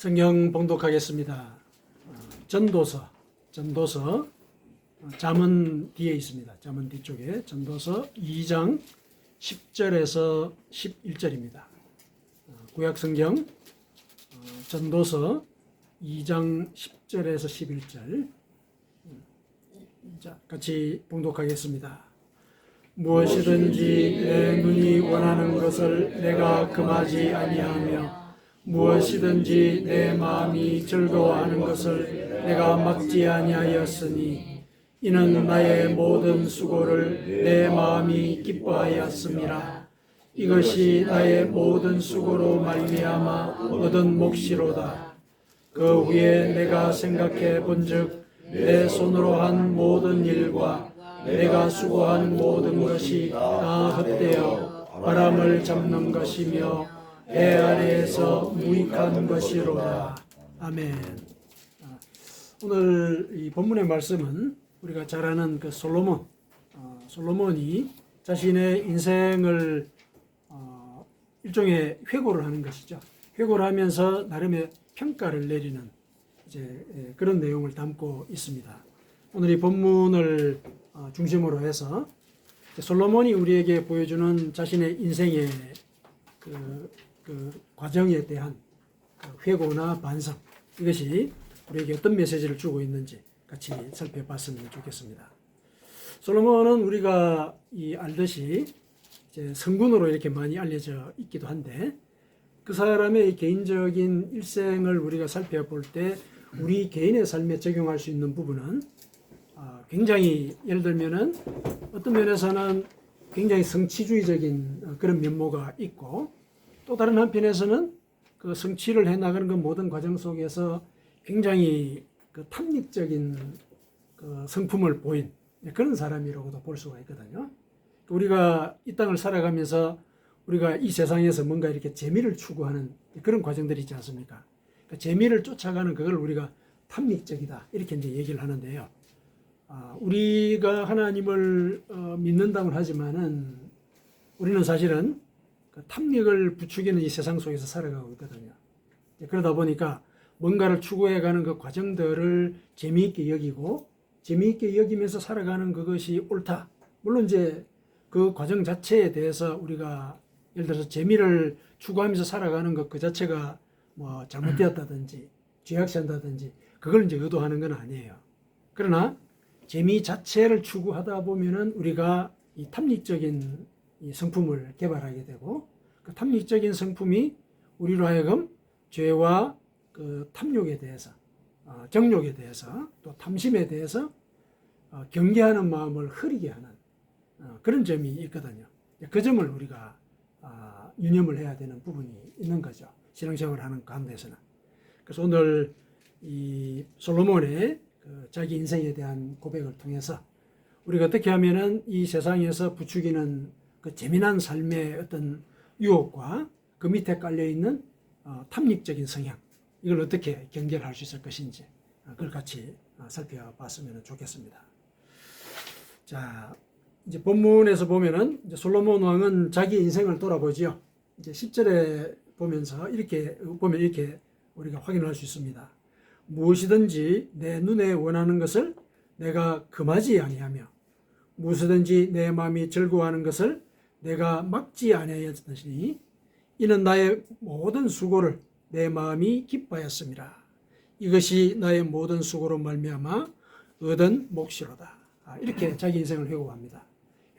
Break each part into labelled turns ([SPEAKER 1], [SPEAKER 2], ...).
[SPEAKER 1] 성경 봉독하겠습니다. 전도서 잠언 뒤에 있습니다. 잠언 뒤쪽에 전도서 2장 10절에서 11절입니다. 구약 성경 전도서 2장 10절에서 11절. 자, 같이 봉독하겠습니다. 무엇이든지 내 눈이 원하는 것을 내가 금하지 아니하며 무엇이든지 내 마음이 즐거워하는 것을 내가 막지 아니하였으니 이는 나의 모든 수고를 내 마음이 기뻐하였음이라. 이것이 나의 모든 수고로 말미암아 얻은 몫이로다. 그 후에 내가 생각해 본즉 내 손으로 한 모든 일과 내가 수고한 모든 것이 다 헛되어 바람을 잡는 것이며 배 아래에서 무익한 것이로다. 아멘. 오늘 이 본문의 말씀은 우리가 잘 아는 그 솔로몬이 자신의 인생을 일종의 회고를 하는 것이죠. 회고를 하면서 나름의 평가를 내리는 이제 그런 내용을 담고 있습니다. 오늘 이 본문을 중심으로 해서 솔로몬이 우리에게 보여주는 자신의 인생의 그 과정에 대한 회고나 반성, 이것이 우리에게 어떤 메시지를 주고 있는지 같이 살펴봤으면 좋겠습니다. 솔로몬은 우리가 알듯이 이제 성군으로 이렇게 많이 알려져 있기도 한데, 그 사람의 개인적인 일생을 우리가 살펴볼 때 우리 개인의 삶에 적용할 수 있는 부분은 굉장히, 예를 들면은 어떤 면에서는 굉장히 성취주의적인 그런 면모가 있고, 또 다른 한편에서는 그 성취를 해나가는 그 모든 과정 속에서 굉장히 그 탐닉적인 그 성품을 보인 그런 사람이라고도 볼 수가 있거든요. 우리가 이 땅을 살아가면서 우리가 이 세상에서 뭔가 이렇게 재미를 추구하는 그런 과정들이 있지 않습니까? 그러니까 재미를 쫓아가는 그걸 우리가 탐닉적이다, 이렇게 이제 얘기를 하는데요. 우리가 하나님을 믿는다고 하지만은 우리는 사실은 그 탐닉을 부추기는 이 세상 속에서 살아가고 있거든요. 그러다 보니까 뭔가를 추구해가는 그 과정들을 재미있게 여기고, 재미있게 여기면서 살아가는 그것이 옳다. 물론 이제 그 과정 자체에 대해서 우리가 예를 들어서 재미를 추구하면서 살아가는 것 그 자체가 뭐 잘못되었다든지 죄악시한다든지 그걸 이제 의도하는 건 아니에요. 그러나 재미 자체를 추구하다 보면은 우리가 이 탐닉적인 이 성품을 개발하게 되고, 그 탐닉적인 성품이 우리로 하여금 죄와 그 탐욕에 대해서, 정욕에 대해서, 또 탐심에 대해서 경계하는 마음을 흐리게 하는 그런 점이 있거든요. 그 점을 우리가 유념을 해야 되는 부분이 있는 거죠. 신앙생활을 하는 가운데서는. 그래서 오늘 이 솔로몬의 그 자기 인생에 대한 고백을 통해서 우리가 어떻게 하면은 이 세상에서 부추기는 그 재미난 삶의 어떤 유혹과 그 밑에 깔려있는 탐닉적인 성향, 이걸 어떻게 경계할 수 있을 것인지 그걸 같이 살펴봤으면 좋겠습니다. 자, 이제 본문에서 보면은 이제 솔로몬 왕은 자기 인생을 돌아보지요. 이제 10절에 보면서 이렇게 우리가 확인할 수 있습니다. 무엇이든지 내 눈에 원하는 것을 내가 금하지 아니하며 무엇이든지 내 마음이 즐거워하는 것을 내가 막지 아니하였으니 이는 나의 모든 수고를 내 마음이 기뻐하였음이라. 이것이 나의 모든 수고로 말미암아 얻은 몫이로다. 이렇게 자기 인생을 회고합니다.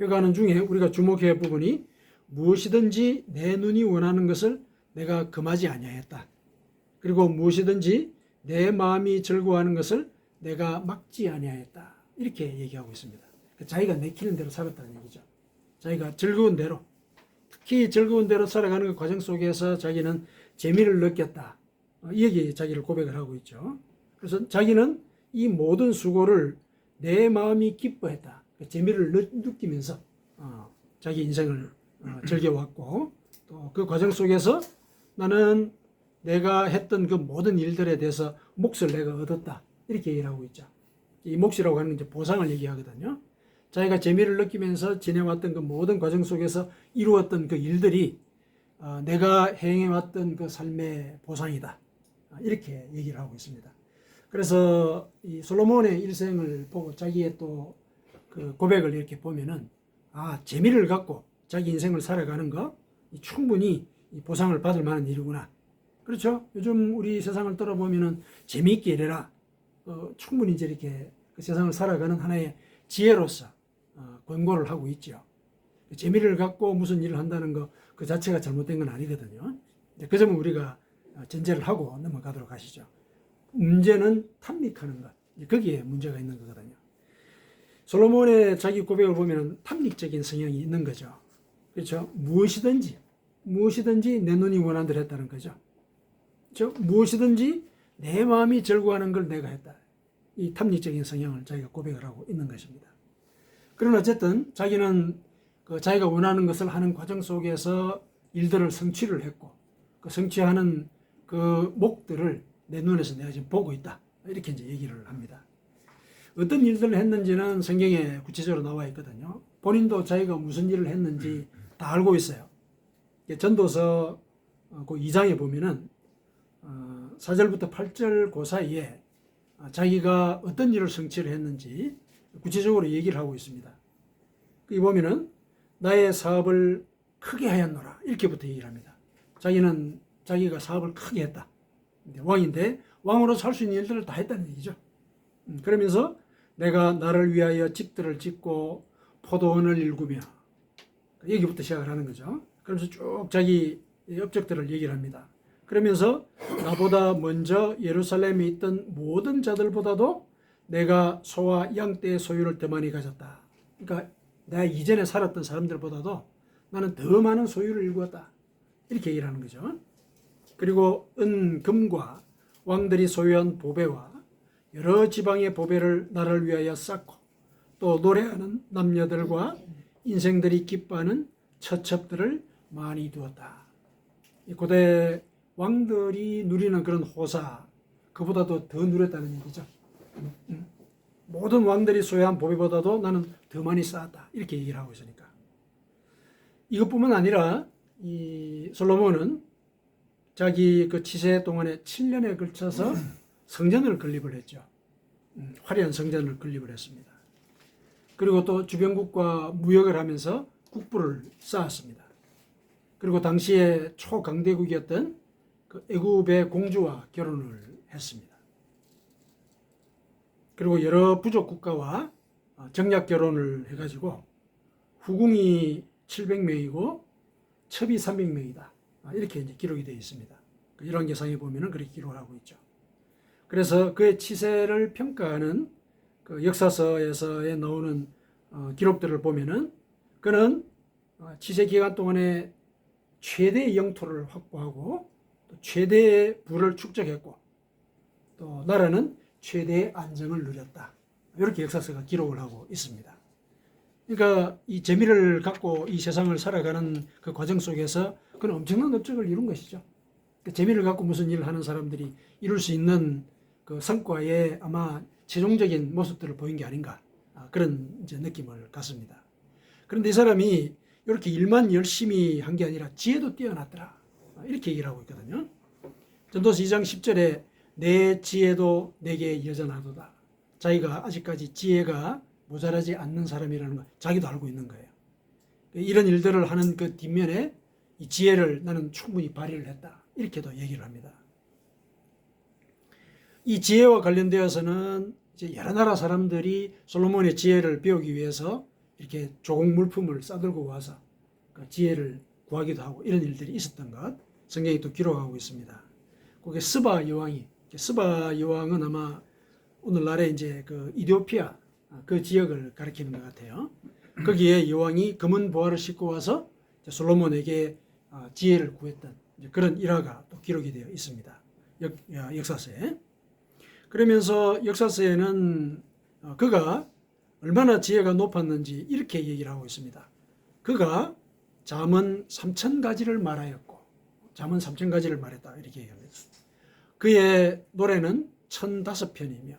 [SPEAKER 1] 회고하는 중에 우리가 주목해야 할 부분이 무엇이든지 내 눈이 원하는 것을 내가 금하지 아니하였다. 그리고 무엇이든지 내 마음이 즐거워하는 것을 내가 막지 아니하였다. 이렇게 얘기하고 있습니다. 자기가 내키는 대로 살았다는 얘기죠. 자기가 즐거운 대로, 특히 즐거운 대로 살아가는 그 과정 속에서 자기는 재미를 느꼈다. 이 얘기 자기를 고백을 하고 있죠. 그래서 자기는 이 모든 수고를 내 마음이 기뻐했다. 재미를 느끼면서 자기 인생을 즐겨왔고, 또 그 과정 속에서 나는 내가 했던 그 모든 일들에 대해서 몫을 내가 얻었다. 이렇게 얘기를 하고 있죠. 이 몫이라고 하는 이제 보상을 얘기하거든요. 자기가 재미를 느끼면서 지내왔던 그 모든 과정 속에서 이루었던 그 일들이 내가 행해왔던 그 삶의 보상이다. 이렇게 얘기를 하고 있습니다. 그래서 이 솔로몬의 일생을 보고 자기의 또 그 고백을 이렇게 보면은 재미를 갖고 자기 인생을 살아가는 거 충분히 보상을 받을 만한 일이구나. 그렇죠? 요즘 우리 세상을 돌아보면은 재미있게 일해라. 충분히 이제 이렇게 그 세상을 살아가는 하나의 지혜로서 권고를 하고 있죠. 재미를 갖고 무슨 일을 한다는 거 그 자체가 잘못된 건 아니거든요. 그 점은 우리가 전제를 하고 넘어가도록 하시죠. 문제는 탐닉하는 것. 거기에 문제가 있는 거거든요. 솔로몬의 자기 고백을 보면 탐닉적인 성향이 있는 거죠. 그렇죠? 무엇이든지 내 눈이 원한 대로 했다는 거죠. 그렇죠? 무엇이든지 내 마음이 즐거워하는 걸 내가 했다. 이 탐닉적인 성향을 자기가 고백을 하고 있는 것입니다. 그러나 어쨌든 자기는 자기가 원하는 것을 하는 과정 속에서 일들을 성취를 했고 그 성취하는 그 목들을 내 눈에서 내가 지금 보고 있다. 이렇게 이제 얘기를 합니다. 어떤 일들을 했는지는 성경에 구체적으로 나와 있거든요. 본인도 자기가 무슨 일을 했는지 다 알고 있어요. 전도서 그 2장에 보면은 4절부터 8절 그 사이에 자기가 어떤 일을 성취를 했는지 구체적으로 얘기를 하고 있습니다. 여기 보면은 나의 사업을 크게 하였노라 이렇게부터 얘기를 합니다. 자기는 자기가 사업을 크게 했다. 왕인데 왕으로 살 수 있는 일들을 다 했다는 얘기죠. 그러면서 내가 나를 위하여 집들을 짓고 포도원을 일구며 여기부터 시작을 하는 거죠. 그러면서 쭉 자기 업적들을 얘기를 합니다. 그러면서 나보다 먼저 예루살렘에 있던 모든 자들보다도 내가 소와 양떼의 소유를 더 많이 가졌다. 그러니까 내가 이전에 살았던 사람들보다도 나는 더 많은 소유를 일구었다. 이렇게 얘기를 하는 거죠. 그리고 은, 금과 왕들이 소유한 보배와 여러 지방의 보배를 나를 위하여 쌓고 또 노래하는 남녀들과 인생들이 기뻐하는 처첩들을 많이 두었다. 고대 왕들이 누리는 그런 호사, 그보다도 더 누렸다는 얘기죠. 모든 왕들이 소유한 보배보다도 나는 더 많이 쌓았다. 이렇게 얘기를 하고 있으니까. 이것뿐만 아니라 이 솔로몬은 자기 그 치세 동안에 7년에 걸쳐서 성전을 건립을 했죠. 화려한 성전을 건립을 했습니다. 그리고 또 주변국과 무역을 하면서 국부를 쌓았습니다. 그리고 당시에 초강대국이었던 그 애굽의 공주와 결혼을 했습니다. 그리고 여러 부족 국가와 정략 결혼을 해가지고 후궁이 700명이고 첩이 300명이다. 이렇게 이제 기록이 되어 있습니다. 열왕기상에 보면은 그렇게 기록을 하고 있죠. 그래서 그의 치세를 평가하는 그 역사서에서에 나오는 기록들을 보면은 그는 치세 기간 동안에 최대의 영토를 확보하고 또 최대의 부를 축적했고 또 나라는 최대의 안정을 누렸다. 이렇게 역사서가 기록을 하고 있습니다. 그러니까 이 재미를 갖고 이 세상을 살아가는 그 과정 속에서 그는 엄청난 업적을 이룬 것이죠. 그 재미를 갖고 무슨 일을 하는 사람들이 이룰 수 있는 그 성과의 아마 최종적인 모습들을 보인 게 아닌가 그런 이제 느낌을 갖습니다. 그런데 이 사람이 이렇게 일만 열심히 한 게 아니라 지혜도 뛰어났더라 이렇게 얘기를 하고 있거든요. 전도서 2장 10절에 내 지혜도 내게 여전하도다. 자기가 아직까지 지혜가 모자라지 않는 사람이라는 걸 자기도 알고 있는 거예요. 이런 일들을 하는 그 뒷면에 이 지혜를 나는 충분히 발휘를 했다. 이렇게도 얘기를 합니다. 이 지혜와 관련되어서는 이제 여러 나라 사람들이 솔로몬의 지혜를 배우기 위해서 이렇게 조공 물품을 싸들고 와서 그 지혜를 구하기도 하고 이런 일들이 있었던 것 성경이 또 기록하고 있습니다. 그게 스바 여왕이 스바 여왕은 아마 오늘날에 이제 그 이디오피아 그 지역을 가리키는 것 같아요. 거기에 여왕이 금은 보화를 싣고 와서 솔로몬에게 지혜를 구했던 그런 일화가 또 기록이 되어 있습니다. 역사서에. 그러면서 역사서에는 그가 얼마나 지혜가 높았는지 이렇게 얘기를 하고 있습니다. 그가 잠언 3000가지를 말하였고 잠언 3000가지를 말했다 이렇게 얘기합니다. 그의 노래는 1005편이며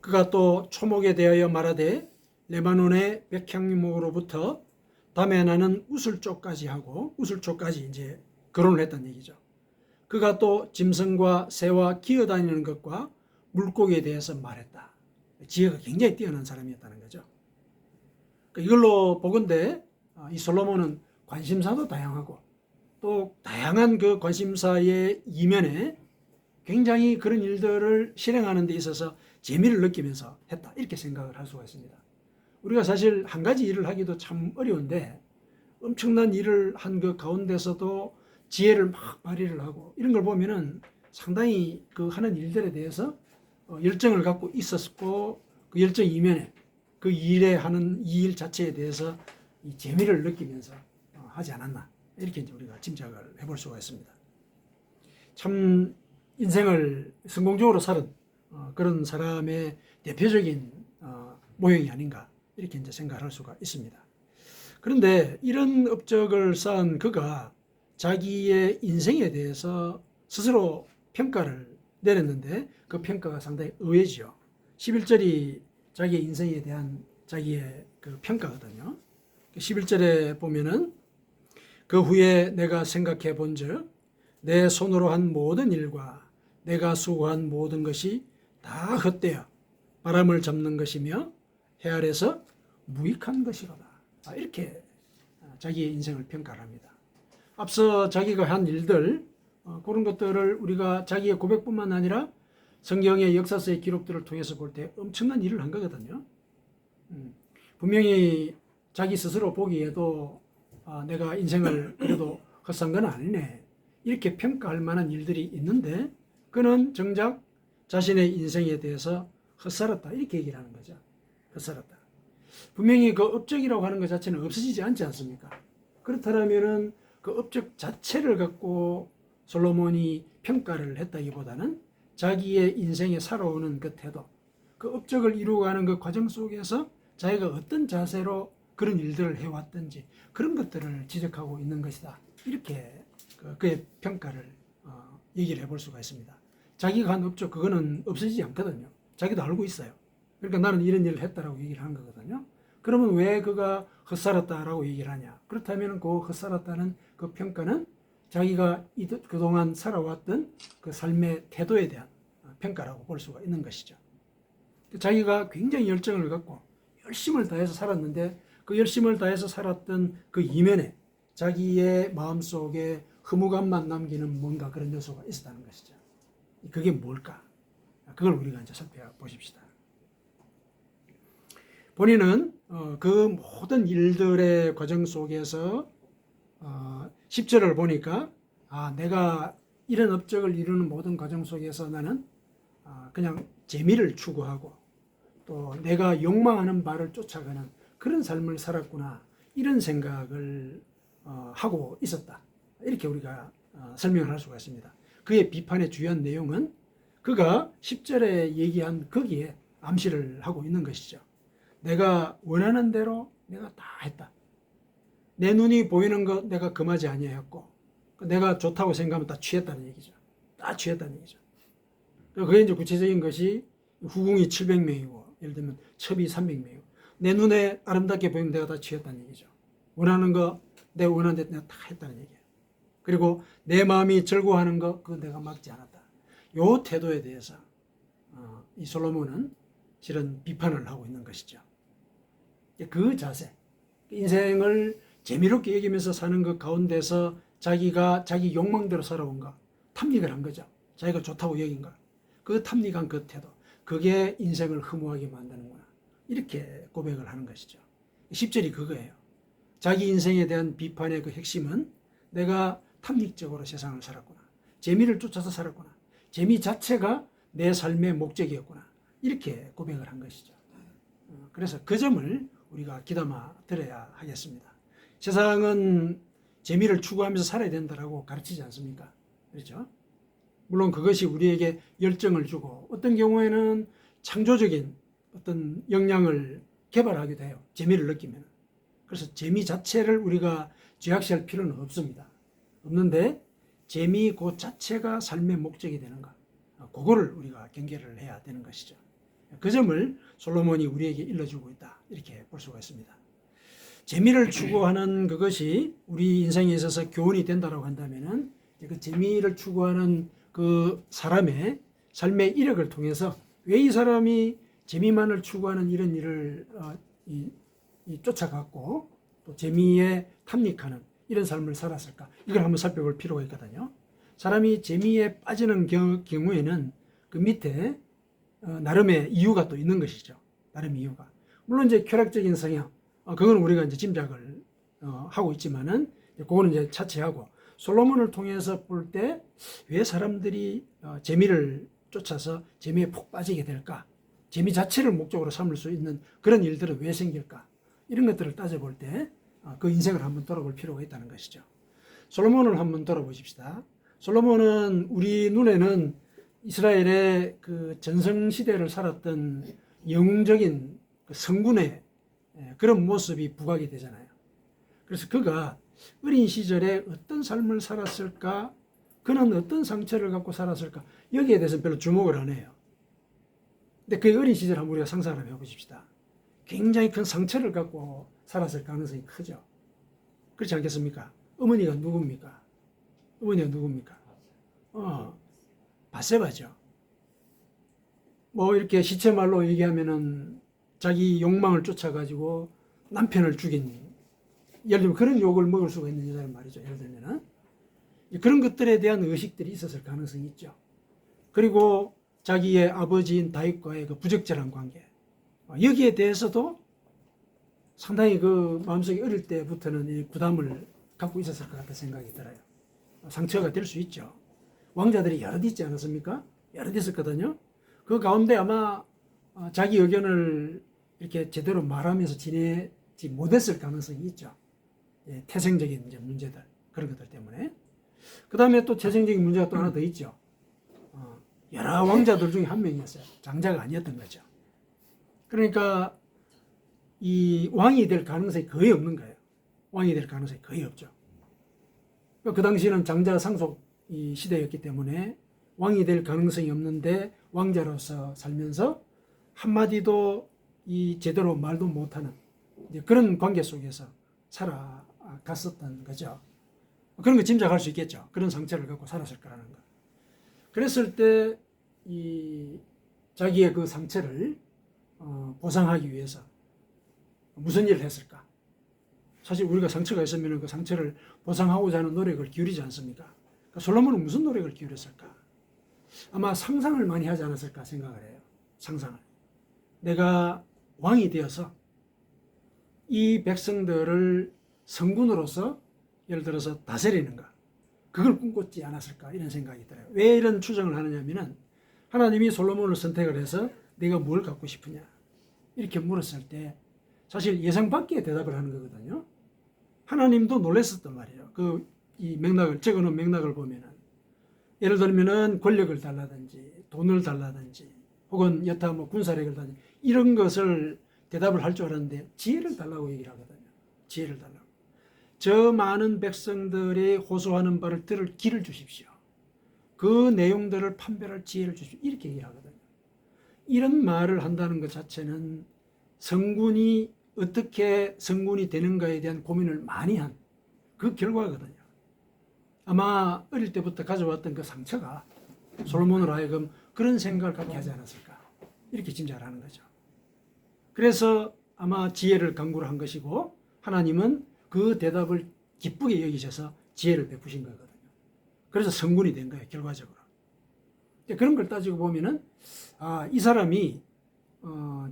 [SPEAKER 1] 그가 또 초목에 대하여 말하되 레바논의 백향목으로부터 담에 나는 우슬초까지 하고 우슬초까지 이제 거론을 했다는 얘기죠. 그가 또 짐승과 새와 기어다니는 것과 물고기에 대해서 말했다. 지혜가 굉장히 뛰어난 사람이었다는 거죠. 이걸로 보건대 이 솔로몬은 관심사도 다양하고 또 다양한 그 관심사의 이면에 굉장히 그런 일들을 실행하는 데 있어서 재미를 느끼면서 했다. 이렇게 생각을 할 수가 있습니다. 우리가 사실 한 가지 일을 하기도 참 어려운데 엄청난 일을 한 그 가운데서도 지혜를 막 발휘를 하고 이런 걸 보면은 상당히 그 하는 일들에 대해서 열정을 갖고 있었고 그 열정 이면에 그 일에 하는 이 일 자체에 대해서 이 재미를 느끼면서 하지 않았나 이렇게 이제 우리가 짐작을 해볼 수가 있습니다. 참 인생을 성공적으로 살은 그런 사람의 대표적인 모형이 아닌가 이렇게 이제 생각할 수가 있습니다. 그런데 이런 업적을 쌓은 그가 자기의 인생에 대해서 스스로 평가를 내렸는데 그 평가가 상당히 의외지요. 11절이 자기의 인생에 대한 자기의 그 평가거든요. 11절에 보면은 그 후에 내가 생각해 본즉 내 손으로 한 모든 일과 내가 수고한 모든 것이 다 헛되어 바람을 잡는 것이며 해 아래서 무익한 것이로다. 이렇게 자기의 인생을 평가를 합니다. 앞서 자기가 한 일들 그런 것들을 우리가 자기의 고백뿐만 아니라 성경의 역사서의 기록들을 통해서 볼 때 엄청난 일을 한 거거든요. 분명히 자기 스스로 보기에도 내가 인생을 그래도 헛산 건 아니네 이렇게 평가할 만한 일들이 있는데 그는 정작 자신의 인생에 대해서 헛살았다 이렇게 얘기를 하는 거죠. 헛살았다. 분명히 그 업적이라고 하는 것 자체는 없어지지 않지 않습니까? 그렇다면은 그 업적 자체를 갖고 솔로몬이 평가를 했다기보다는 자기의 인생에 살아오는 그 태도, 그 업적을 이루어가는 그 과정 속에서 자기가 어떤 자세로 그런 일들을 해왔든지 그런 것들을 지적하고 있는 것이다. 이렇게 그의 평가를 얘기를 해볼 수가 있습니다. 자기가 한 업적 그거는 없어지지 않거든요. 자기도 알고 있어요. 그러니까 나는 이런 일을 했다라고 얘기를 하는 거거든요. 그러면 왜 그가 헛살았다라고 얘기를 하냐? 그렇다면 그 헛살았다는 그 평가는 자기가 그동안 살아왔던 그 삶의 태도에 대한 평가라고 볼 수가 있는 것이죠. 자기가 굉장히 열정을 갖고 열심을 다해서 살았는데 그 열심을 다해서 살았던 그 이면에 자기의 마음속에 허무감만 남기는 뭔가 그런 요소가 있었다는 것이죠. 그게 뭘까? 그걸 우리가 이제 살펴보십시다. 본인은 그 모든 일들의 과정 속에서 10절을 보니까 내가 이런 업적을 이루는 모든 과정 속에서 나는 그냥 재미를 추구하고 또 내가 욕망하는 바를 쫓아가는 그런 삶을 살았구나 이런 생각을 하고 있었다. 이렇게 우리가 설명을 할 수가 있습니다. 그의 비판의 주요한 내용은 그가 10절에 얘기한 거기에 암시를 하고 있는 것이죠. 내가 원하는 대로 내가 다 했다. 내 눈이 보이는 것 내가 금하지 아니하였고 내가 좋다고 생각하면 다 취했다는 얘기죠. 다 취했다는 얘기죠. 그게 이제 구체적인 것이 후궁이 700명이고 예를 들면 첩이 300명이고 내 눈에 아름답게 보이면 내가 다 취했다는 얘기죠. 원하는 거 내가 원하는 대로 내가 다 했다는 얘기예요. 그리고 내 마음이 즐거워하는 거 그건 내가 막지 않았다. 요 태도에 대해서 이 솔로몬은 실은 비판을 하고 있는 것이죠. 그 자세, 인생을 재미롭게 여기면서 사는 것 가운데서 자기가 자기 욕망대로 살아온 거, 탐닉을 한 거죠. 자기가 좋다고 여긴 거. 그 탐닉한 그 태도, 그게 인생을 허무하게 만드는구나. 이렇게 고백을 하는 것이죠. 10절이 그거예요. 자기 인생에 대한 비판의 그 핵심은 내가 탐닉적으로 세상을 살았구나. 재미를 쫓아서 살았구나. 재미 자체가 내 삶의 목적이었구나. 이렇게 고백을 한 것이죠. 그래서 그 점을 우리가 귀담아 들어야 하겠습니다. 세상은 재미를 추구하면서 살아야 된다고 가르치지 않습니까? 그렇죠? 물론 그것이 우리에게 열정을 주고 어떤 경우에는 창조적인 어떤 역량을 개발하기도 해요. 재미를 느끼면. 그래서 재미 자체를 우리가 죄악시할 필요는 없습니다. 없는데 재미 그 자체가 삶의 목적이 되는 것. 그거를 우리가 경계를 해야 되는 것이죠. 그 점을 솔로몬이 우리에게 일러주고 있다. 이렇게 볼 수가 있습니다. 재미를 추구하는 그것이 우리 인생에 있어서 교훈이 된다고 한다면 그 재미를 추구하는 그 사람의 삶의 이력을 통해서 왜 이 사람이 재미만을 추구하는 이런 일을 쫓아갔고 또 재미에 탐닉하는 이런 삶을 살았을까, 이걸 한번 살펴볼 필요가 있거든요. 사람이 재미에 빠지는 경우에는 그 밑에 나름의 이유가 또 있는 것이죠. 나름의 이유가. 물론 이제 쾌락적인 성향, 그건 우리가 이제 짐작을 하고 있지만은, 그거는 이제 차치하고, 솔로몬을 통해서 볼 때 왜 사람들이 재미를 쫓아서 재미에 푹 빠지게 될까? 재미 자체를 목적으로 삼을 수 있는 그런 일들은 왜 생길까? 이런 것들을 따져볼 때 그 인생을 한번 돌아볼 필요가 있다는 것이죠. 솔로몬을 한번 돌아보십시다. 솔로몬은 우리 눈에는 이스라엘의 그 전성시대를 살았던 영웅적인 그 성군의 그런 모습이 부각이 되잖아요. 그래서 그가 어린 시절에 어떤 삶을 살았을까, 그는 어떤 상처를 갖고 살았을까, 여기에 대해서는 별로 주목을 안 해요. 근데 그 어린 시절 한번 우리가 상상을 한번 해보십시다. 굉장히 큰 상처를 갖고 살았을 가능성이 크죠. 그렇지 않겠습니까? 어머니가 누굽니까? 어머니가 누굽니까? 바세바죠. 뭐 이렇게 시체말로 얘기하면은 자기 욕망을 쫓아가지고 남편을 죽인, 예를 들면 그런 욕을 먹을 수가 있는 여자란 말이죠. 예를 들면은 그런 것들에 대한 의식들이 있었을 가능성이 있죠. 그리고 자기의 아버지인 다윗과의 그 부적절한 관계, 여기에 대해서도 상당히 그 마음속에 어릴 때부터는 이 부담을 갖고 있었을 것 같은 생각이 들어요. 상처가 될 수 있죠. 왕자들이 여럿 있지 않았습니까? 여럿 있었거든요. 그 가운데 아마 자기 의견을 이렇게 제대로 말하면서 지내지 못했을 가능성이 있죠. 예, 태생적인 이제 문제들, 그런 것들 때문에. 그 다음에 또 태생적인 문제가 또 하나 더 있죠. 여러 왕자들 중에 한 명이었어요. 장자가 아니었던 거죠. 그러니까 이 왕이 될 가능성이 거의 없는 거예요. 왕이 될 가능성이 거의 없죠. 그 당시에는 장자 상속 시대였기 때문에 왕이 될 가능성이 없는데 왕자로서 살면서 한마디도 제대로 말도 못하는 그런 관계 속에서 살아갔었던 거죠. 그런 거 짐작할 수 있겠죠. 그런 상처를 갖고 살았을 거라는 거. 그랬을 때 자기의 그 상처를 보상하기 위해서 무슨 일을 했을까? 사실 우리가 상처가 있으면 그 상처를 보상하고자 하는 노력을 기울이지 않습니까? 그러니까 솔로몬은 무슨 노력을 기울였을까? 아마 상상을 많이 하지 않았을까 생각을 해요. 상상을. 내가 왕이 되어서 이 백성들을 성군으로서 예를 들어서 다스리는가, 그걸 꿈꿨지 않았을까, 이런 생각이 들어요. 왜 이런 추정을 하느냐면은 하나님이 솔로몬을 선택을 해서 내가 뭘 갖고 싶으냐 이렇게 물었을 때 사실 예상 밖의 대답을 하는 거거든요. 하나님도 놀랐었단 말이에요. 이 맥락을, 적어놓은 맥락을 보면은, 예를 들면은 권력을 달라든지 돈을 달라든지 혹은 여타 뭐 군사력을 달라든지 이런 것을 대답을 할 줄 알았는데 지혜를 달라고 얘기를 하거든요. 지혜를 달라고. 저 많은 백성들이 호소하는 바를 들을 길을 주십시오. 그 내용들을 판별할 지혜를 주십시오. 이렇게 얘기하거든요. 이런 말을 한다는 것 자체는 성군이 어떻게 성군이 되는가에 대한 고민을 많이 한 그 결과거든요. 아마 어릴 때부터 가져왔던 그 상처가 솔로몬으로 하여금 그런 생각을 갖게 하지 않았을까, 이렇게 짐작을 하는 거죠. 그래서 아마 지혜를 강구를 한 것이고 하나님은 그 대답을 기쁘게 여기셔서 지혜를 베푸신 거거든요. 그래서 성군이 된 거예요, 결과적으로. 그런 걸 따지고 보면은 이 사람이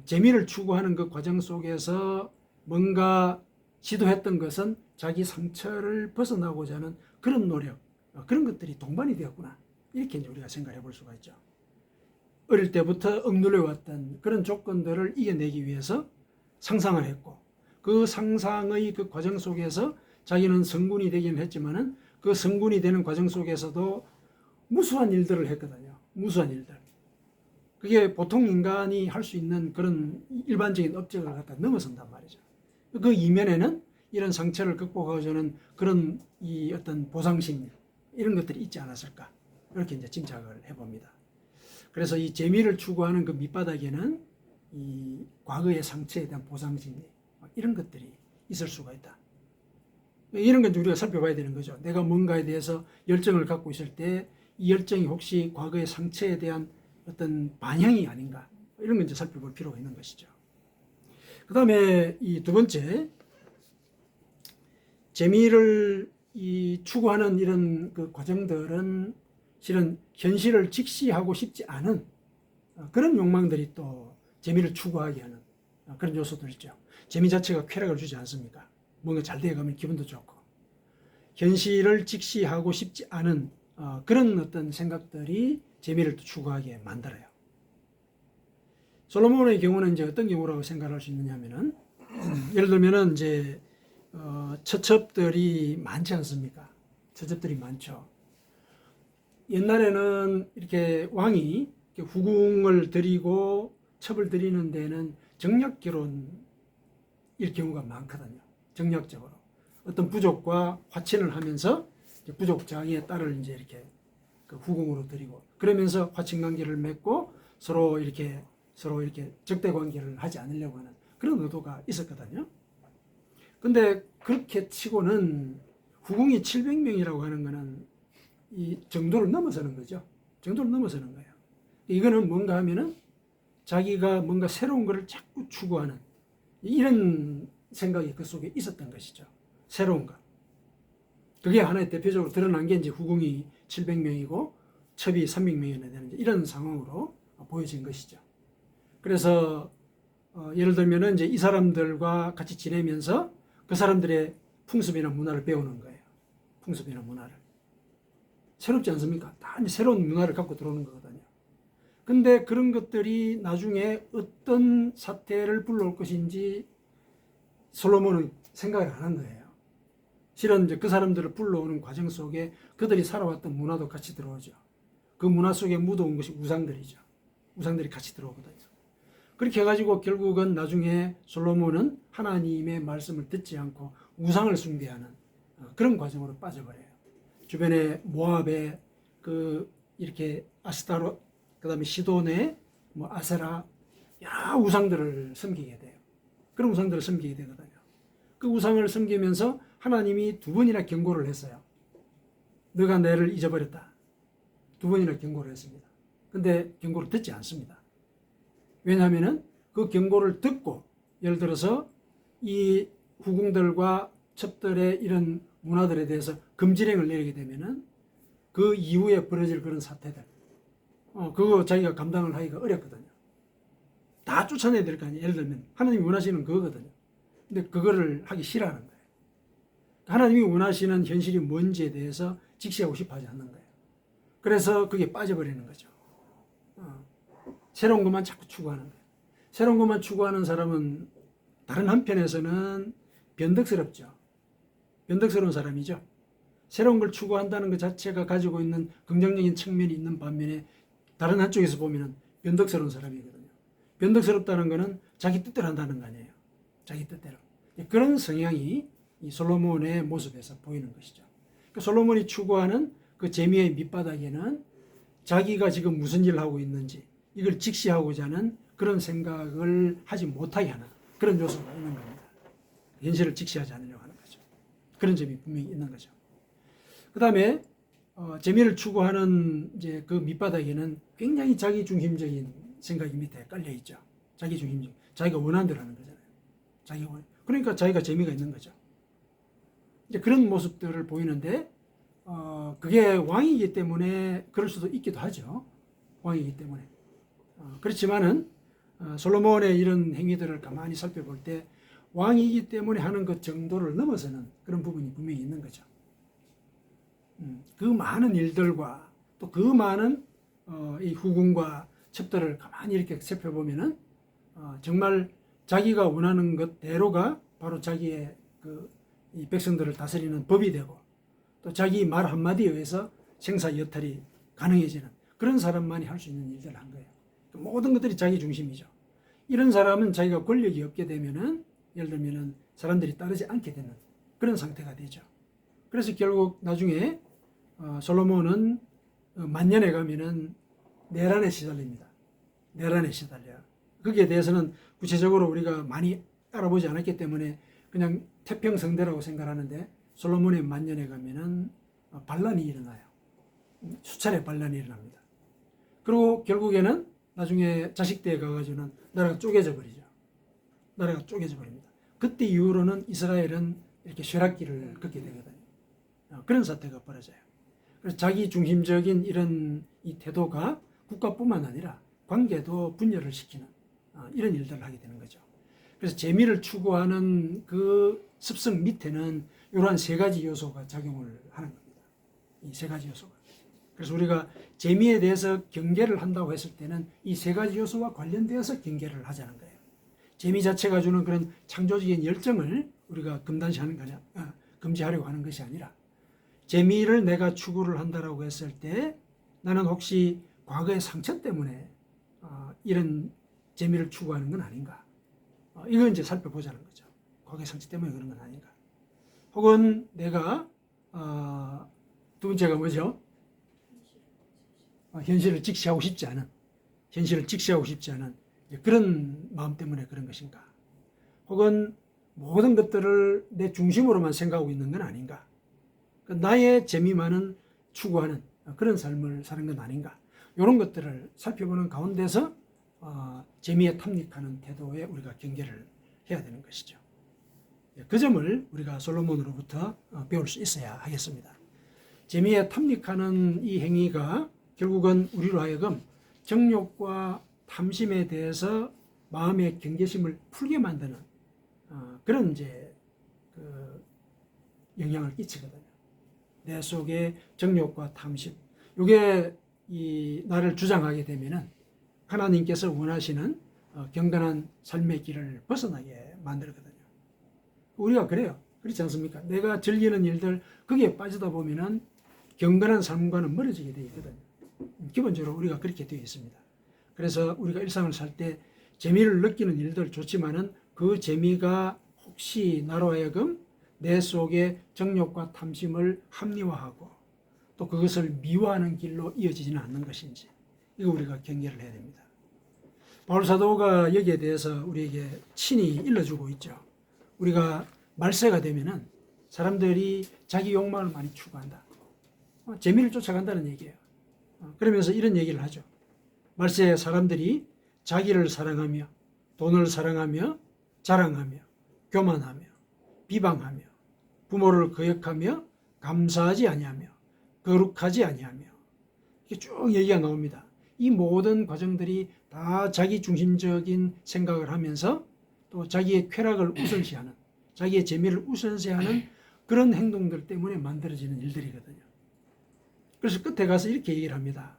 [SPEAKER 1] 재미를 추구하는 그 과정 속에서 뭔가 시도했던 것은 자기 상처를 벗어나고자 하는 그런 노력, 그런 것들이 동반이 되었구나, 이렇게 이제 우리가 생각해 볼 수가 있죠. 어릴 때부터 억눌려왔던 그런 조건들을 이겨내기 위해서 상상을 했고, 그 상상의 그 과정 속에서 자기는 성군이 되기는 했지만은 그 성군이 되는 과정 속에서도 무수한 일들을 했거든요. 무수한 일들. 그게 보통 인간이 할 수 있는 그런 일반적인 업적을 갖다 넘어선단 말이죠. 그 이면에는 이런 상처를 극복하고자 하는 그런 어떤 보상심, 이런 것들이 있지 않았을까, 이렇게 이제 짐작을 해봅니다. 그래서 이 재미를 추구하는 그 밑바닥에는 이 과거의 상처에 대한 보상심리, 이런 것들이 있을 수가 있다. 이런 건 우리가 살펴봐야 되는 거죠. 내가 뭔가에 대해서 열정을 갖고 있을 때 이 열정이 혹시 과거의 상처에 대한 어떤 반향이 아닌가, 이런 건 이제 살펴볼 필요가 있는 것이죠. 그 다음에 이 두 번째, 재미를 추구하는 이런 그 과정들은 실은 현실을 직시하고 싶지 않은 그런 욕망들이 또 재미를 추구하게 하는 그런 요소들이죠. 재미 자체가 쾌락을 주지 않습니까? 뭔가 잘 되어가면 기분도 좋고, 현실을 직시하고 싶지 않은 그런 어떤 생각들이 재미를 또 추구하게 만들어요. 솔로몬의 경우는 이제 어떤 경우라고 생각할 수 있느냐면은, 예를 들면은 이제 처첩들이 많지 않습니까? 처첩들이 많죠. 옛날에는 이렇게 왕이 이렇게 후궁을 드리고 첩을 드리는 데는 정략 결혼일 경우가 많거든요. 정략적으로 어떤 부족과 화친을 하면서 부족 장의 딸을 이제 이렇게 그 후궁으로 드리고, 그러면서 화친 관계를 맺고 서로 이렇게 적대 관계를 하지 않으려고 하는 그런 의도가 있었거든요. 근데 그렇게 치고는 후궁이 700명이라고 하는 거는 이 정도를 넘어서는 거죠. 정도를 넘어서는 거예요. 이거는 뭔가 하면은 자기가 뭔가 새로운 것을 자꾸 추구하는 이런 생각이 그 속에 있었던 것이죠. 새로운 것. 그게 하나의 대표적으로 드러난 게 이제 후궁이 700명이고 첩이 300명이나 되는 이런 상황으로 보여진 것이죠. 그래서 예를 들면은 이제 이 사람들과 같이 지내면서 그 사람들의 풍습이나 문화를 배우는 거예요. 풍습이나 문화를. 새롭지 않습니까? 다 이제 새로운 문화를 갖고 들어오는 거거든요. 근데 그런 것들이 나중에 어떤 사태를 불러올 것인지 솔로몬은 생각을 안 한 거예요. 실은 이제 그 사람들을 불러오는 과정 속에 그들이 살아왔던 문화도 같이 들어오죠. 그 문화 속에 묻어온 것이 우상들이죠. 우상들이 같이 들어오거든요. 그렇게 해가지고 결국은 나중에 솔로몬은 하나님의 말씀을 듣지 않고 우상을 숭배하는 그런 과정으로 빠져버려요. 주변에 모압에 그 이렇게 아스타롯, 그다음에 시돈에 뭐 아세라, 여러 우상들을 섬기게 돼요. 그런 우상들을 섬기게 되거든요. 그 우상을 섬기면서 하나님이 두 번이나 경고를 했어요. 너가 나를 잊어버렸다. 두 번이나 경고를 했습니다. 근데 경고를 듣지 않습니다. 왜냐하면은 그 경고를 듣고, 예를 들어서 이 후궁들과 첩들의 이런 문화들에 대해서 금지령을 내리게 되면은 그 이후에 벌어질 그런 사태들, 그거 자기가 감당을 하기가 어렵거든요. 다 쫓아내야 될 거 아니에요. 예를 들면 하나님이 원하시는 그거거든요. 근데 그거를 하기 싫어하는 거예요. 하나님이 원하시는 현실이 뭔지에 대해서 직시하고 싶어 하지 않는 거예요. 그래서 그게 빠져버리는 거죠. 새로운 것만 자꾸 추구하는 거예요. 새로운 것만 추구하는 사람은 다른 한편에서는 변덕스럽죠. 변덕스러운 사람이죠. 새로운 걸 추구한다는 것 자체가 가지고 있는 긍정적인 측면이 있는 반면에 다른 한쪽에서 보면 변덕스러운 사람이거든요. 변덕스럽다는 것은 자기 뜻대로 한다는 거 아니에요. 자기 뜻대로. 그런 성향이 이 솔로몬의 모습에서 보이는 것이죠. 그 솔로몬이 추구하는 그 재미의 밑바닥에는 자기가 지금 무슨 일을 하고 있는지 이걸 직시하고자 하는 그런 생각을 하지 못하게 하는 그런 요소가 있는 겁니다. 현실을 직시하지 않으려고 하는 거죠. 그런 점이 분명히 있는 거죠. 그 다음에 재미를 추구하는 이제 그 밑바닥에는 굉장히 자기 중심적인 생각이 밑에 깔려 있죠. 자기 중심적, 자기가 원하는 대로 하는 거잖아요. 그러니까 자기가 재미가 있는 거죠. 이제 그런 모습들을 보이는데 그게 왕이기 때문에 그럴 수도 있기도 하죠. 왕이기 때문에. 그렇지만은 솔로몬의 이런 행위들을 가만히 살펴볼 때 왕이기 때문에 하는 것 정도를 넘어서는 그런 부분이 분명히 있는 거죠. 그 많은 일들과 또 그 많은 이 후궁과 첩들을 가만히 이렇게 살펴보면은 정말 자기가 원하는 것대로가 바로 자기의 이 백성들을 다스리는 법이 되고 또 자기 말 한마디에 의해서 생사여탈이 가능해지는 그런 사람만이 할 수 있는 일들을 한 거예요. 모든 것들이 자기 중심이죠. 이런 사람은 자기가 권력이 없게 되면은 예를 들면은 사람들이 따르지 않게 되는 그런 상태가 되죠. 그래서 결국 나중에 솔로몬은 만년에 가면은 내란에 시달립니다. 내란에 시달려요. 거기에 대해서는 구체적으로 우리가 많이 알아보지 않았기 때문에 그냥 태평성대라고 생각하는데 솔로몬의 만년에 가면은 반란이 일어나요. 수차례 반란이 일어납니다. 그리고 결국에는 나중에 자식대에 가가지고는 나라가 쪼개져 버리죠. 나라가 쪼개져 버립니다. 그때 이후로는 이스라엘은 이렇게 쇠락기를 걷게 되거든요. 그런 사태가 벌어져요. 그래서 자기 중심적인 이런 이 태도가 국가뿐만 아니라 관계도 분열을 시키는 이런 일들을 하게 되는 거죠. 그래서 재미를 추구하는 그 습성 밑에는 이러한 세 가지 요소가 작용을 하는 겁니다. 이 세 가지 요소가. 그래서 우리가 재미에 대해서 경계를 한다고 했을 때는 이 세 가지 요소와 관련되어서 경계를 하자는 거예요. 재미 자체가 주는 그런 창조적인 열정을 우리가 금지하려고 하는 것이 아니라 재미를 내가 추구를 한다라고 했을 때 나는 혹시 과거의 상처 때문에 이런 재미를 추구하는 건 아닌가? 이걸 이제 살펴보자는 거죠. 과거의 상처 때문에 그런 건 아닌가? 혹은 내가 두 번째가 뭐죠? 현실을 직시하고 싶지 않은 그런 마음 때문에 그런 것인가? 혹은 모든 것들을 내 중심으로만 생각하고 있는 건 아닌가? 나의 재미만은 추구하는 그런 삶을 사는 건 아닌가? 이런 것들을 살펴보는 가운데서 재미에 탐닉하는 태도에 우리가 경계를 해야 되는 것이죠. 그 점을 우리가 솔로몬으로부터 배울 수 있어야 하겠습니다. 재미에 탐닉하는 이 행위가 결국은 우리로 하여금 정욕과 탐심에 대해서 마음의 경계심을 풀게 만드는 그런 이제 그 영향을 끼치거든요. 내 속에 정욕과 탐심, 이게 나를 주장하게 되면은 하나님께서 원하시는 경건한 삶의 길을 벗어나게 만들거든요. 우리가 그래요. 그렇지 않습니까? 내가 즐기는 일들 거기에 빠지다 보면은 경건한 삶과는 멀어지게 되어 있거든요. 기본적으로 우리가 그렇게 되어 있습니다. 그래서 우리가 일상을 살 때 재미를 느끼는 일들 좋지만은 그 재미가 혹시 나로 하여금 내 속에 정욕과 탐심을 합리화하고 또 그것을 미화하는 길로 이어지지는 않는 것인지 이거 우리가 경계를 해야 됩니다. 바울 사도가 여기에 대해서 우리에게 친히 일러주고 있죠. 우리가 말세가 되면은 사람들이 자기 욕망을 많이 추구한다. 재미를 쫓아간다는 얘기예요. 그러면서 이런 얘기를 하죠. 말세에 사람들이 자기를 사랑하며 돈을 사랑하며 자랑하며 교만하며 비방하며 부모를 거역하며 감사하지 아니하며 거룩하지 아니하며 이렇게 쭉 얘기가 나옵니다. 이 모든 과정들이 다 자기 중심적인 생각을 하면서 또 자기의 쾌락을 우선시하는 자기의 재미를 우선시하는 그런 행동들 때문에 만들어지는 일들이거든요. 그래서 끝에 가서 이렇게 얘기를 합니다.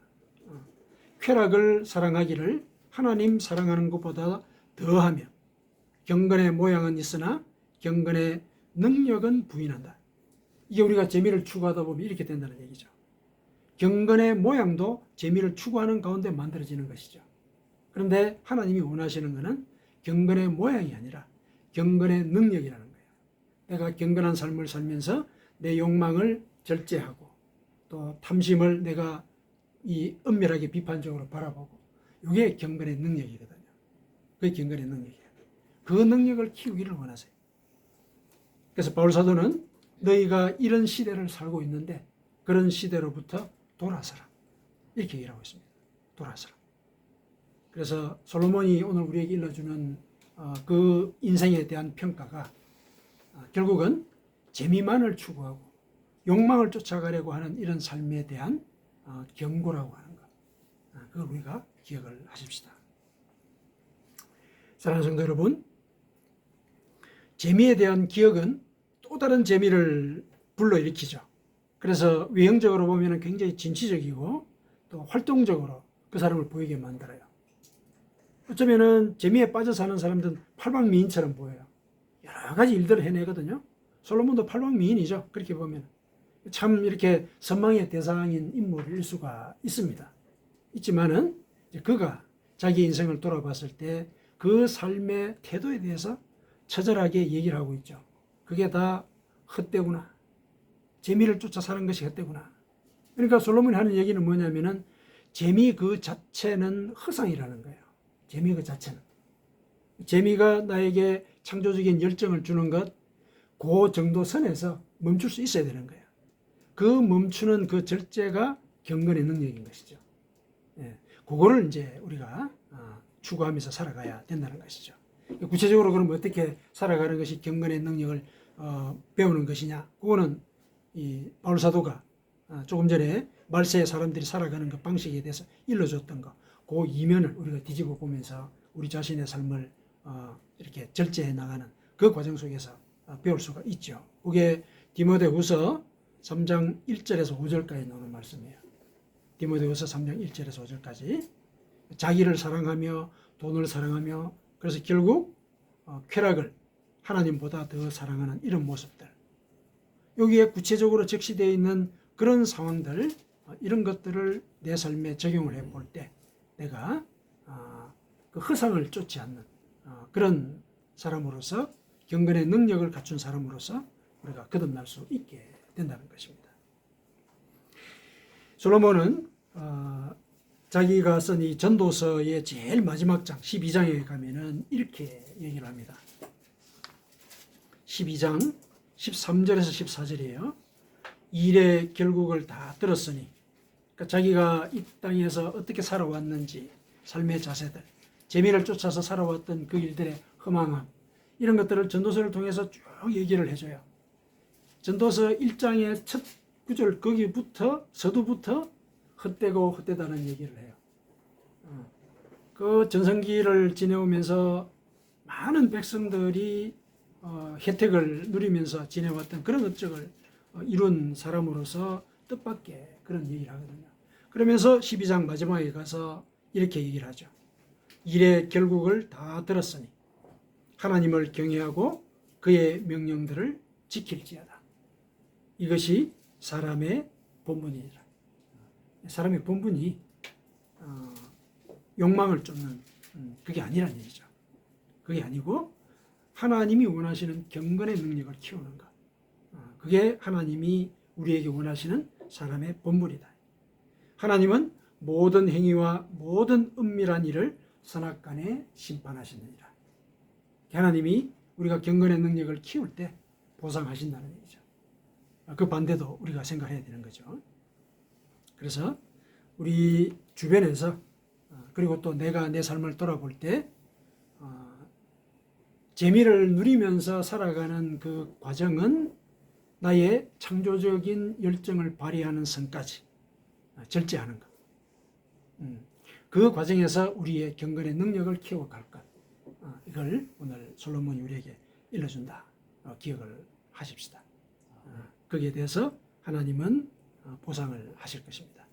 [SPEAKER 1] 쾌락을 사랑하기를 하나님 사랑하는 것보다 더하며 경건의 모양은 있으나 경건의 능력은 부인한다. 이게 우리가 재미를 추구하다 보면 이렇게 된다는 얘기죠. 경건의 모양도 재미를 추구하는 가운데 만들어지는 것이죠. 그런데 하나님이 원하시는 것은 경건의 모양이 아니라 경건의 능력이라는 거예요. 내가 경건한 삶을 살면서 내 욕망을 절제하고 또 탐심을 내가 이 은밀하게 비판적으로 바라보고 이게 경건의 능력이거든요. 그게 경건의 능력이에요. 그 능력을 키우기를 원하세요. 그래서 바울 사도는 너희가 이런 시대를 살고 있는데 그런 시대로부터 돌아서라 이렇게 얘기를 하고 있습니다. 돌아서라. 그래서 솔로몬이 오늘 우리에게 일러주는 그 인생에 대한 평가가 결국은 재미만을 추구하고 욕망을 쫓아가려고 하는 이런 삶에 대한 경고라고 하는 것. 그걸 우리가 기억을 하십시다. 사랑하는 성도 여러분, 재미에 대한 기억은 또 다른 재미를 불러일으키죠. 그래서 외형적으로 보면 굉장히 진취적이고 또 활동적으로 그 사람을 보이게 만들어요. 어쩌면은 재미에 빠져 사는 사람들은 팔방미인처럼 보여요. 여러 가지 일들을 해내거든요. 솔로몬도 팔방미인이죠. 그렇게 보면 참 이렇게 선망의 대상인 인물일 수가 있습니다. 있지만은 그가 자기 인생을 돌아봤을 때 그 삶의 태도에 대해서 처절하게 얘기를 하고 있죠. 그게 다 헛되구나. 재미를 쫓아 사는 것이 헛되구나. 그러니까 솔로몬이 하는 얘기는 뭐냐면은 재미 그 자체는 허상이라는 거예요. 재미 그 자체는. 재미가 나에게 창조적인 열정을 주는 것, 그 정도 선에서 멈출 수 있어야 되는 거예요. 그 멈추는 그 절제가 경건의 능력인 것이죠. 예, 그거를 이제 우리가 추구하면서 살아가야 된다는 것이죠. 구체적으로 그럼 어떻게 살아가는 것이 경건의 능력을 배우는 것이냐? 그거는 이 바울 사도가 조금 전에 말세의 사람들이 살아가는 그 방식에 대해서 일러줬던 거, 그 이면을 우리가 뒤집어 보면서 우리 자신의 삶을 이렇게 절제해 나가는 그 과정 속에서 배울 수가 있죠. 그게 디모데후서 3장 1절에서 5절까지 나오는 말씀이에요. 디모데후서 3장 1절에서 5절까지 자기를 사랑하며 돈을 사랑하며 그래서 결국 쾌락을 하나님보다 더 사랑하는 이런 모습들, 여기에 구체적으로 적시되어 있는 그런 상황들, 이런 것들을 내 삶에 적용을 해볼 때 내가 그 허상을 쫓지 않는 그런 사람으로서, 경건의 능력을 갖춘 사람으로서 우리가 거듭날 수 있게 된다는 것입니다. 솔로몬은 자기가 쓴 이 전도서의 제일 마지막 장 12장에 가면은 이렇게 얘기를 합니다. 12장 13절에서 14절이에요. 일의 결국을 다 들었으니, 그러니까 자기가 이 땅에서 어떻게 살아왔는지, 삶의 자세들, 재미를 쫓아서 살아왔던 그 일들의 허망함, 이런 것들을 전도서를 통해서 쭉 얘기를 해줘요. 전도서 1장의 첫 구절 거기부터, 서두부터 헛되고 헛되다는 얘기를 해요. 그 전성기를 지내오면서 많은 백성들이 혜택을 누리면서 지내왔던 그런 업적을 이룬 사람으로서 뜻밖의 그런 얘기를 하거든요. 그러면서 12장 마지막에 가서 이렇게 얘기를 하죠. 일의 결국을 다 들었으니 하나님을 경외하고 그의 명령들을 지킬지어다. 이것이 사람의 본분이니라. 사람의 본분이 욕망을 쫓는 그게 아니란 얘기죠. 그게 아니고 하나님이 원하시는 경건의 능력을 키우는 것, 그게 하나님이 우리에게 원하시는 사람의 본분이다. 하나님은 모든 행위와 모든 은밀한 일을 선악간에 심판하시느니라. 하나님이 우리가 경건의 능력을 키울 때 보상하신다는 얘기죠. 그 반대도 우리가 생각해야 되는 거죠. 그래서 우리 주변에서, 그리고 또 내가 내 삶을 돌아볼 때 재미를 누리면서 살아가는 그 과정은 나의 창조적인 열정을 발휘하는 선까지 절제하는 것, 그 과정에서 우리의 경건의 능력을 키워갈 것, 이걸 오늘 솔로몬이 우리에게 일러준다. 기억을 하십시다. 거기에 대해서 하나님은 보상을 하실 것입니다.